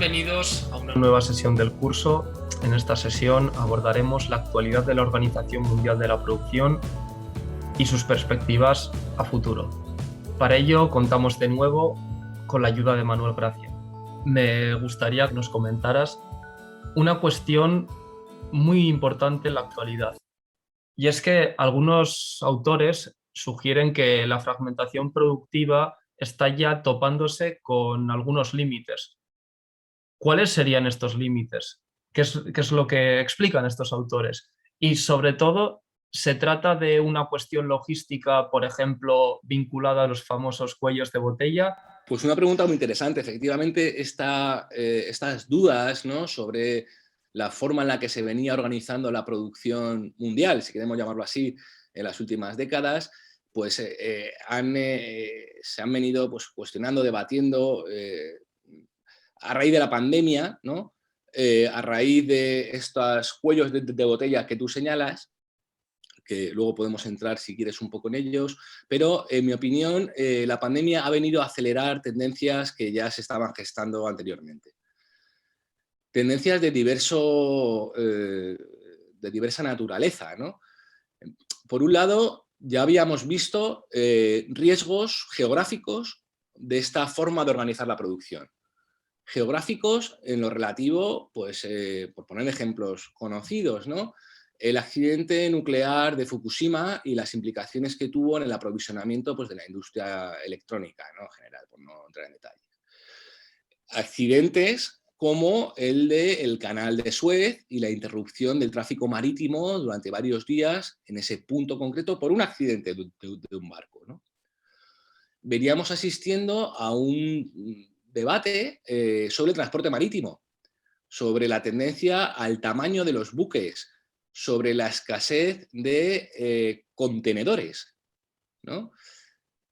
bienvenidos a una nueva sesión del curso. En esta sesión abordaremos la actualidad de la Organización Mundial de la Producción y sus perspectivas a futuro. Para ello contamos de nuevo con la ayuda de Manuel Gracia. Me gustaría que nos comentaras una cuestión muy importante en la actualidad, y es que algunos autores sugieren que la fragmentación productiva está ya topándose con algunos límites. ¿Cuáles serían estos límites? ¿Qué es lo que explican estos autores? Y sobre todo, ¿se trata de una cuestión logística, por ejemplo, vinculada a los famosos cuellos de botella? Pues una pregunta muy interesante. Efectivamente, estas dudas, ¿no?, sobre la forma en la que se venía organizando la producción mundial, si queremos llamarlo así, en las últimas décadas, pues se han venido pues, cuestionando, debatiendo a raíz de la pandemia, ¿no? A raíz de estos cuellos de botella que tú señalas, que luego podemos entrar si quieres un poco en ellos, pero en mi opinión la pandemia ha venido a acelerar tendencias que ya se estaban gestando anteriormente. Tendencias de diversa naturaleza, ¿no? Por un lado, ya habíamos visto riesgos geográficos de esta forma de organizar la producción. Geográficos en lo relativo, pues, por poner ejemplos conocidos, ¿no?, el accidente nuclear de Fukushima y las implicaciones que tuvo en el aprovisionamiento, pues, de la industria electrónica, ¿no?, en general, por no entrar en detalle. Accidentes como el del Canal de Suez y la interrupción del tráfico marítimo durante varios días en ese punto concreto por un accidente de un barco, ¿no? Veníamos asistiendo a un debate sobre el transporte marítimo, sobre la tendencia al tamaño de los buques, sobre la escasez de contenedores, ¿no?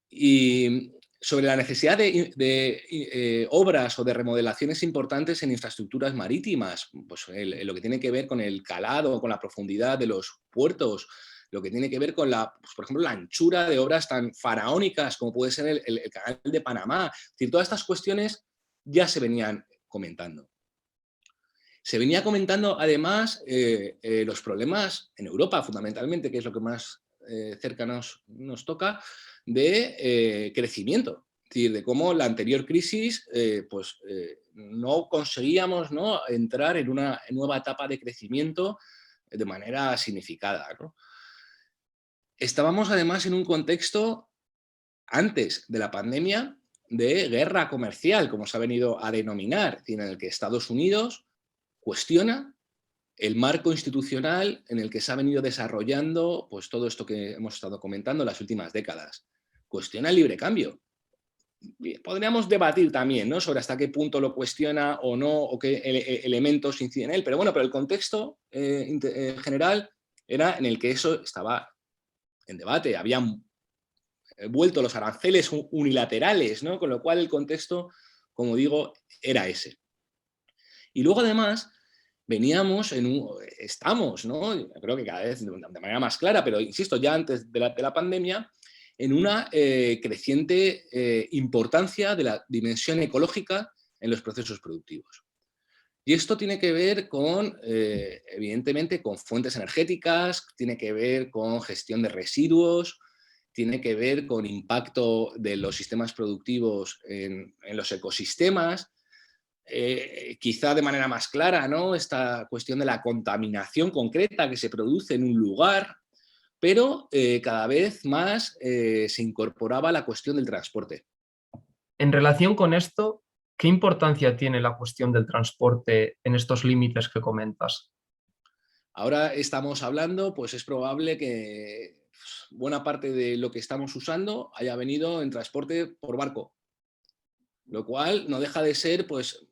Y sobre la necesidad de obras o de remodelaciones importantes en infraestructuras marítimas, pues lo que tiene que ver con el calado, con la profundidad de los puertos, lo que tiene que ver con pues, por ejemplo, la anchura de obras tan faraónicas como puede ser el Canal de Panamá. Es decir, todas estas cuestiones ya se venían comentando. Se venía comentando además los problemas en Europa, fundamentalmente, que es lo que más cerca nos toca, de crecimiento. Es decir, de cómo la anterior crisis no conseguíamos, ¿no?, entrar en una nueva etapa de crecimiento de manera significada, ¿no? Estábamos además en un contexto, antes de la pandemia, de guerra comercial, como se ha venido a denominar, es decir, en el que Estados Unidos cuestiona el marco institucional en el que se ha venido desarrollando pues, todo esto que hemos estado comentando en las últimas décadas. Cuestiona el libre cambio. Podríamos debatir también, ¿no?, sobre hasta qué punto lo cuestiona o no, o qué elementos inciden en él, pero bueno, pero el contexto general era en el que eso estaba en debate. Habían vuelto los aranceles unilaterales, ¿no?, con lo cual el contexto, como digo, era ese. Y luego además estamos, ¿no?, creo que cada vez de manera más clara, pero insisto, ya antes de la pandemia, en una creciente importancia de la dimensión ecológica en los procesos productivos. Y esto tiene que ver con, evidentemente, con fuentes energéticas, tiene que ver con gestión de residuos, tiene que ver con impacto de los sistemas productivos en los ecosistemas. Quizá de manera más clara, ¿no?, esta cuestión de la contaminación concreta que se produce en un lugar, pero cada vez más se incorporaba la cuestión del transporte. En relación con esto, ¿qué importancia tiene la cuestión del transporte en estos límites que comentas? Ahora estamos hablando, pues es probable que buena parte de lo que estamos usando haya venido en transporte por barco, lo cual no deja de ser, pues,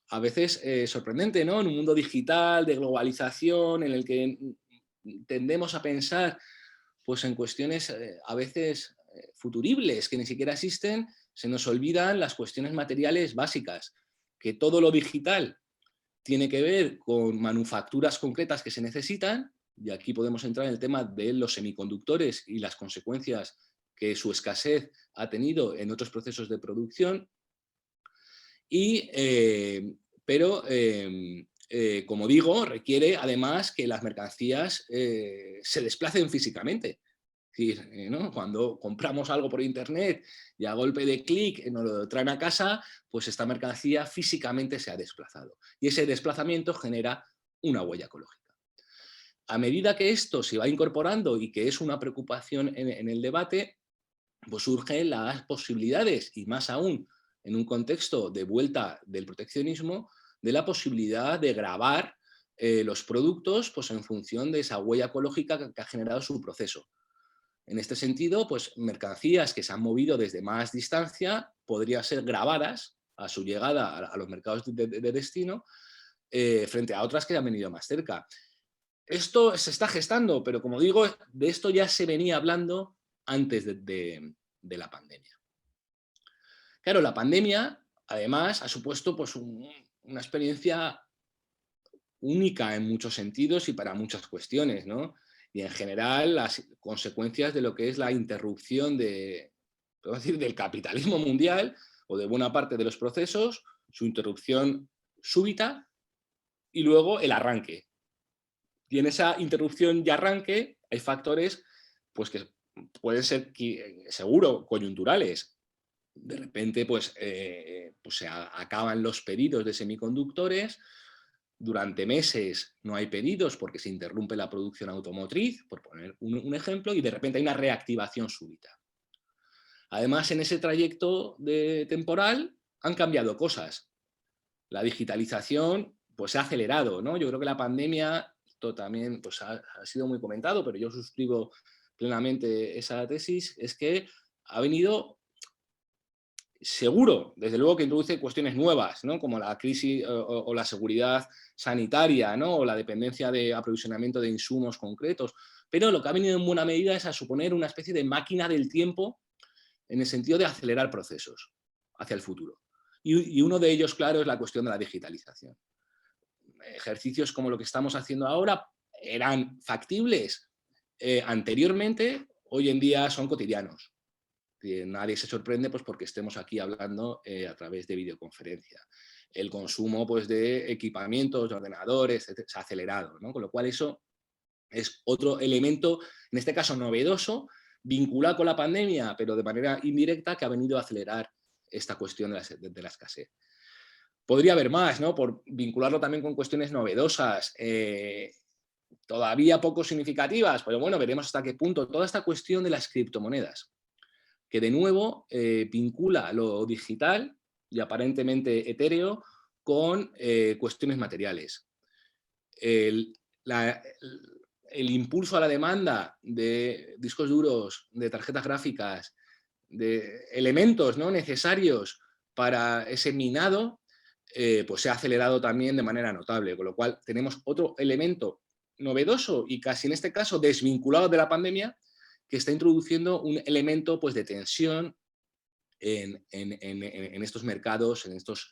a veces sorprendente, ¿no?, en un mundo digital, de globalización, en el que tendemos a pensar pues, en cuestiones a veces futuribles, que ni siquiera existen, se nos olvidan las cuestiones materiales básicas, que todo lo digital tiene que ver con manufacturas concretas que se necesitan, y aquí podemos entrar en el tema de los semiconductores y las consecuencias que su escasez ha tenido en otros procesos de producción, pero como digo, requiere además que las mercancías se desplacen físicamente. Es decir, ¿no? Cuando compramos algo por internet y a golpe de clic nos lo traen a casa, pues esta mercancía físicamente se ha desplazado. Y ese desplazamiento genera una huella ecológica. A medida que esto se va incorporando y que es una preocupación en el debate, pues surgen las posibilidades, y más aún en un contexto de vuelta del proteccionismo, de la posibilidad de gravar los productos pues, en función de esa huella ecológica que ha generado su proceso. En este sentido, pues mercancías que se han movido desde más distancia podrían ser grabadas a su llegada a los mercados de destino frente a otras que han venido más cerca. Esto se está gestando, pero como digo, de esto ya se venía hablando antes de la pandemia. Claro, la pandemia, además, ha supuesto pues, una experiencia única en muchos sentidos y para muchas cuestiones, ¿no? Y en general las consecuencias de lo que es la interrupción podemos decir, del capitalismo mundial o de buena parte de los procesos, su interrupción súbita y luego el arranque. Y en esa interrupción y arranque hay factores pues, que pueden ser, seguro, coyunturales. De repente pues se acaban los pedidos de semiconductores, durante meses no hay pedidos porque se interrumpe la producción automotriz, por poner un ejemplo, y de repente hay una reactivación súbita. Además, en ese trayecto temporal han cambiado cosas. La digitalización pues, se ha acelerado, ¿no? Yo creo que la pandemia, esto también pues, ha sido muy comentado, pero yo suscribo plenamente esa tesis, es que ha venido seguro, desde luego que introduce cuestiones nuevas, ¿no? Como la crisis o la seguridad sanitaria, ¿no? O la dependencia de aprovisionamiento de insumos concretos, pero lo que ha venido en buena medida es a suponer una especie de máquina del tiempo en el sentido de acelerar procesos hacia el futuro. Y uno de ellos, claro, es la cuestión de la digitalización. Ejercicios como lo que estamos haciendo ahora eran factibles anteriormente, hoy en día son cotidianos. Nadie se sorprende pues, porque estemos aquí hablando a través de videoconferencia. El consumo pues, de equipamientos, de ordenadores, se ha acelerado, ¿no? Con lo cual eso es otro elemento, en este caso novedoso, vinculado con la pandemia, pero de manera indirecta, que ha venido a acelerar esta cuestión de la escasez. Podría haber más, ¿no? Por vincularlo también con cuestiones novedosas, todavía poco significativas, pero bueno, veremos hasta qué punto toda esta cuestión de las criptomonedas, que de nuevo vincula lo digital y aparentemente etéreo con cuestiones materiales. El impulso a la demanda de discos duros, de tarjetas gráficas, de elementos, ¿no?, necesarios para ese minado, pues se ha acelerado también de manera notable, con lo cual tenemos otro elemento novedoso y casi en este caso desvinculado de la pandemia, que está introduciendo un elemento pues, de tensión en estos mercados, en estos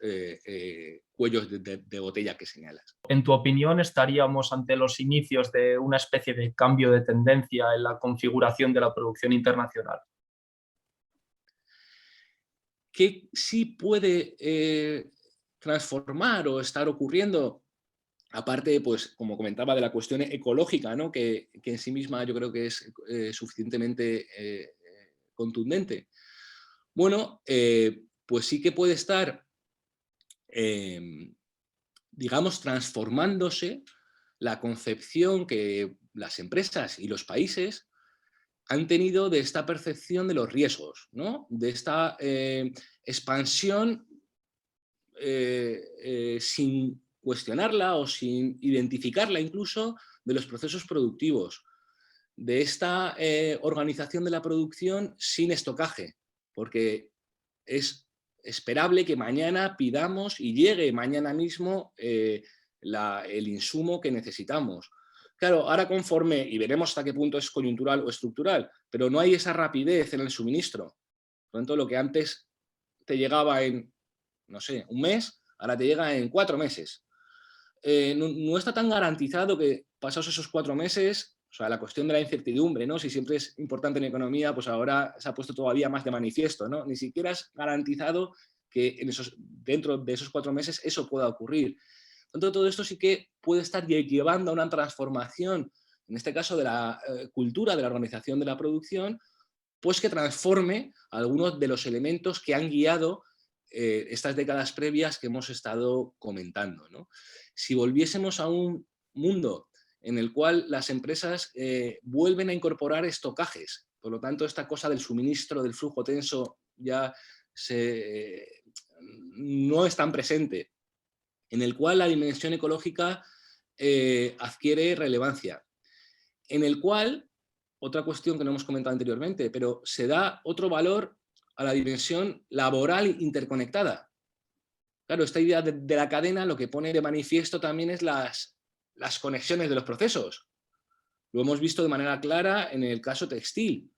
cuellos de botella que señalas. En tu opinión, ¿estaríamos ante los inicios de una especie de cambio de tendencia en la configuración de la producción internacional? ¿Qué sí puede transformar o estar ocurriendo? Aparte, pues, como comentaba, de la cuestión ecológica, ¿no? que en sí misma yo creo que es suficientemente contundente. Bueno, pues sí que puede estar, digamos, transformándose la concepción que las empresas y los países han tenido de esta percepción de los riesgos, ¿no? De esta expansión sin cuestionarla o sin identificarla incluso de los procesos productivos, de esta organización de la producción sin estocaje, porque es esperable que mañana pidamos y llegue mañana mismo el insumo que necesitamos. Claro, ahora conforme, y veremos hasta qué punto es coyuntural o estructural, pero no hay esa rapidez en el suministro. Por lo tanto, lo que antes te llegaba en, no sé, un mes, ahora te llega en 4 meses. No está tan garantizado que pasados esos 4 meses, o sea, la cuestión de la incertidumbre, ¿no? Si siempre es importante en economía, pues ahora se ha puesto todavía más de manifiesto, ¿no? Ni siquiera es garantizado que dentro de esos 4 meses eso pueda ocurrir. Entonces, todo esto sí que puede estar llevando a una transformación, en este caso de la cultura de la organización de la producción, pues que transforme algunos de los elementos que han guiado estas décadas previas que hemos estado comentando, ¿no? Si volviésemos a un mundo en el cual las empresas vuelven a incorporar estocajes, por lo tanto esta cosa del suministro, del flujo tenso ya no es tan presente, en el cual la dimensión ecológica adquiere relevancia, en el cual, otra cuestión que no hemos comentado anteriormente, pero se da otro valor a la dimensión laboral interconectada. Claro, esta idea de la cadena lo que pone de manifiesto también es las conexiones de los procesos. Lo hemos visto de manera clara en el caso textil.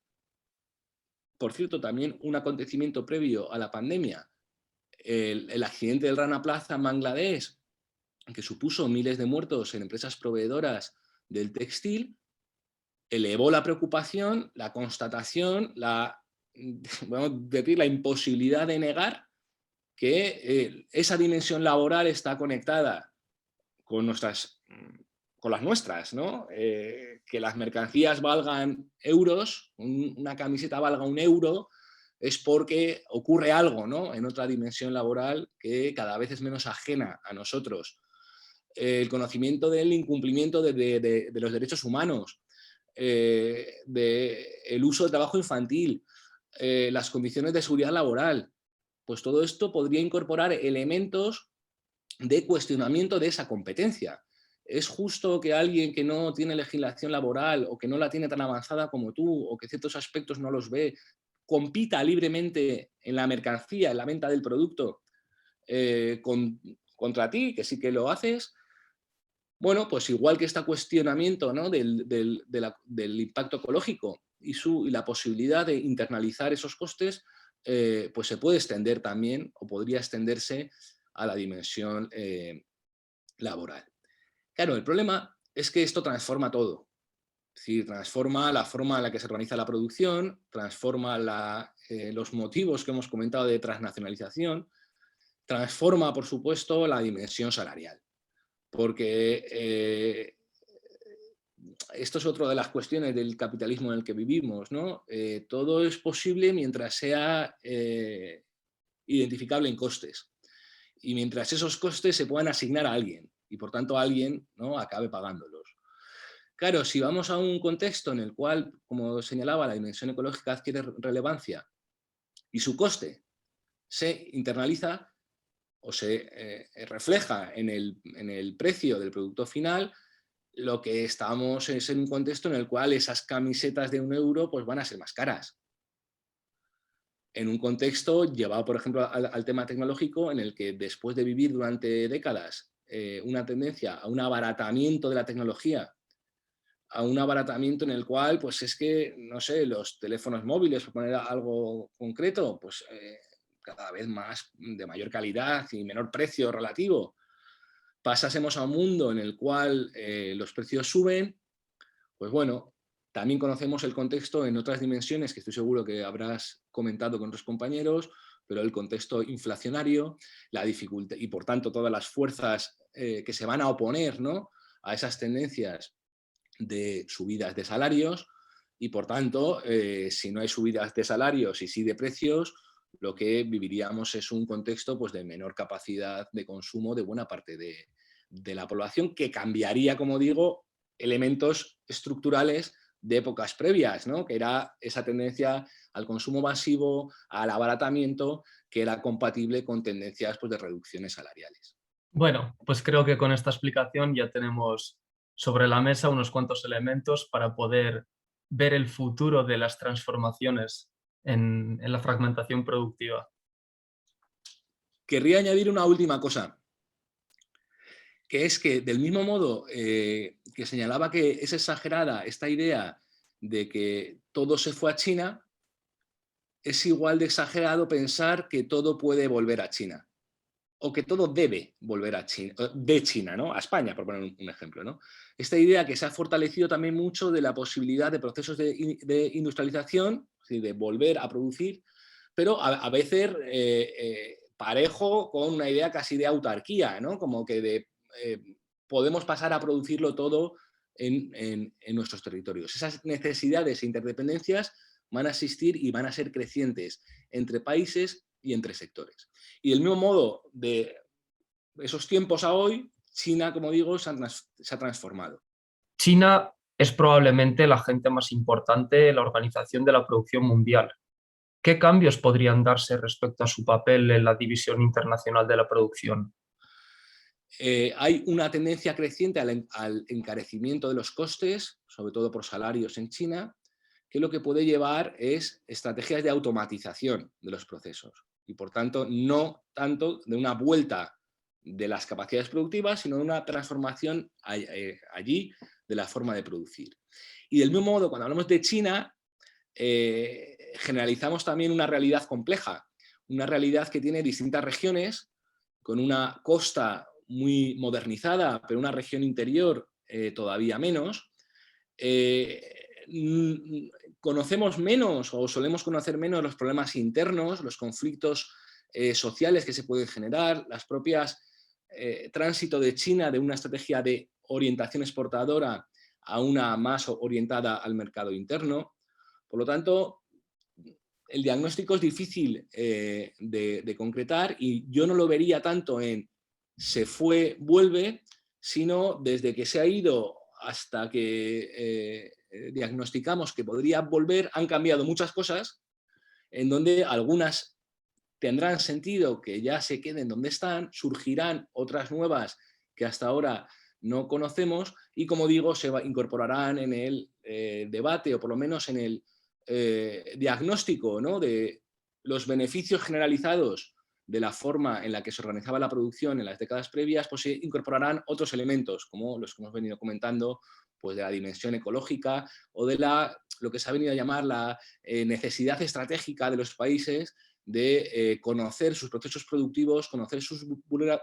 Por cierto, también un acontecimiento previo a la pandemia, el accidente del Rana Plaza en Bangladesh, que supuso miles de muertos en empresas proveedoras del textil, elevó la preocupación, la constatación, vamos a decir, la imposibilidad de negar que esa dimensión laboral está conectada con las nuestras, ¿no? Que las mercancías valgan euros, una camiseta valga 1 euro, es porque ocurre algo, ¿no? En otra dimensión laboral que cada vez es menos ajena a nosotros. El conocimiento del incumplimiento de los derechos humanos, del uso del trabajo infantil, las condiciones de seguridad laboral, pues todo esto podría incorporar elementos de cuestionamiento de esa competencia. ¿Es justo que alguien que no tiene legislación laboral o que no la tiene tan avanzada como tú o que ciertos aspectos no los ve, compita libremente en la mercancía, en la venta del producto contra ti, que sí que lo haces? Bueno, pues igual que este cuestionamiento, ¿no? del impacto ecológico y la posibilidad de internalizar esos costes, pues se puede extender también o podría extenderse a la dimensión laboral. Claro, el problema es que esto transforma todo. Es decir, transforma la forma en la que se organiza la producción, transforma los motivos que hemos comentado de transnacionalización, transforma, por supuesto, la dimensión salarial. Porque esto es otra de las cuestiones del capitalismo en el que vivimos, ¿no? Todo es posible mientras sea identificable en costes y mientras esos costes se puedan asignar a alguien y por tanto alguien, ¿no?, acabe pagándolos. Claro, si vamos a un contexto en el cual, como señalaba, la dimensión ecológica adquiere relevancia y su coste se internaliza o se refleja en el precio del producto final, lo que estamos es en un contexto en el cual esas camisetas de 1 euro pues van a ser más caras. En un contexto llevado, por ejemplo, al tema tecnológico, en el que después de vivir durante décadas una tendencia a un abaratamiento de la tecnología, a un abaratamiento en el cual, pues es que, no sé, los teléfonos móviles, por poner algo concreto, pues cada vez más de mayor calidad y menor precio relativo, pasásemos a un mundo en el cual los precios suben, pues bueno, también conocemos el contexto en otras dimensiones que estoy seguro que habrás comentado con otros compañeros, pero el contexto inflacionario, la dificultad y por tanto todas las fuerzas que se van a oponer, ¿no?, a esas tendencias de subidas de salarios y por tanto, si no hay subidas de salarios y sí de precios, lo que viviríamos es un contexto pues, de menor capacidad de consumo de buena parte de la población, que cambiaría, como digo, elementos estructurales de épocas previas, ¿no?, que era esa tendencia al consumo masivo, al abaratamiento, que era compatible con tendencias pues, de reducciones salariales. Bueno, pues creo que con esta explicación ya tenemos sobre la mesa unos cuantos elementos para poder ver el futuro de las transformaciones en la fragmentación productiva. Querría añadir una última cosa, que es que del mismo modo que señalaba que es exagerada esta idea de que todo se fue a China, es igual de exagerado pensar que todo puede volver a China o que todo debe volver a China, de China, ¿no?, a España, por poner un ejemplo, ¿no? Esta idea que se ha fortalecido también mucho de la posibilidad de procesos de industrialización, es decir, de volver a producir, pero a veces parejo con una idea casi de autarquía, ¿no? Como que podemos pasar a producirlo todo en nuestros territorios. Esas necesidades e interdependencias van a existir y van a ser crecientes entre países y entre sectores. Y del mismo modo, de esos tiempos a hoy, China, como digo, se ha transformado. China es probablemente el agente más importante en la organización de la producción mundial. ¿Qué cambios podrían darse respecto a su papel en la división internacional de la producción? Hay una tendencia creciente al encarecimiento de los costes, sobre todo por salarios en China, que lo que puede llevar es estrategias de automatización de los procesos y, por tanto, no tanto de una vuelta de las capacidades productivas, sino de una transformación allí de la forma de producir. Y del mismo modo, cuando hablamos de China, generalizamos también una realidad compleja, una realidad que tiene distintas regiones, con una costa muy modernizada, pero una región interior todavía menos. Conocemos menos o solemos conocer menos los problemas internos, los conflictos sociales que se pueden generar, las propias tránsito de China de una estrategia de orientación exportadora a una más orientada al mercado interno. Por lo tanto, el diagnóstico es difícil de concretar y yo no lo vería tanto en se fue, vuelve, sino desde que se ha ido hasta que diagnosticamos que podría volver, han cambiado muchas cosas, en donde algunas tendrán sentido que ya se queden donde están, surgirán otras nuevas que hasta ahora no conocemos y, como digo, se incorporarán en el debate o por lo menos en el diagnóstico, ¿no?, de los beneficios generalizados de la forma en la que se organizaba la producción en las décadas previas, pues se incorporarán otros elementos, como los que hemos venido comentando, pues de la dimensión ecológica o de lo que se ha venido a llamar la necesidad estratégica de los países de conocer sus procesos productivos, conocer sus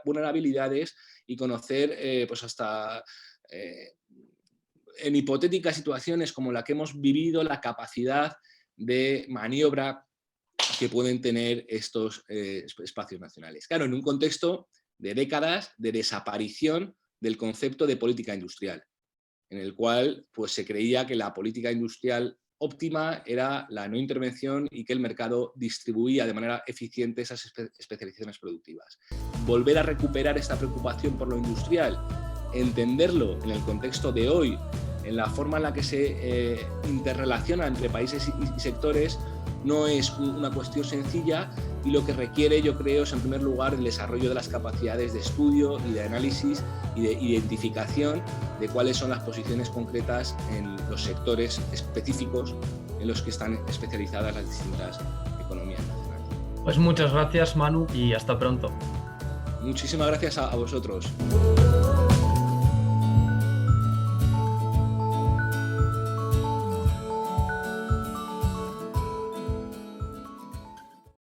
vulnerabilidades y conocer pues hasta en hipotéticas situaciones como la que hemos vivido, la capacidad de maniobra que pueden tener estos espacios nacionales. Claro, en un contexto de décadas de desaparición del concepto de política industrial, en el cual pues, se creía que la política industrial óptima era la no intervención y que el mercado distribuía de manera eficiente esas especializaciones productivas. Volver a recuperar esta preocupación por lo industrial, entenderlo en el contexto de hoy, en la forma en la que se interrelaciona entre países y sectores, no es una cuestión sencilla y lo que requiere, yo creo, es en primer lugar el desarrollo de las capacidades de estudio y de análisis y de identificación de cuáles son las posiciones concretas en los sectores específicos en los que están especializadas las distintas economías nacionales. Pues muchas gracias, Manu, y hasta pronto. Muchísimas gracias a vosotros.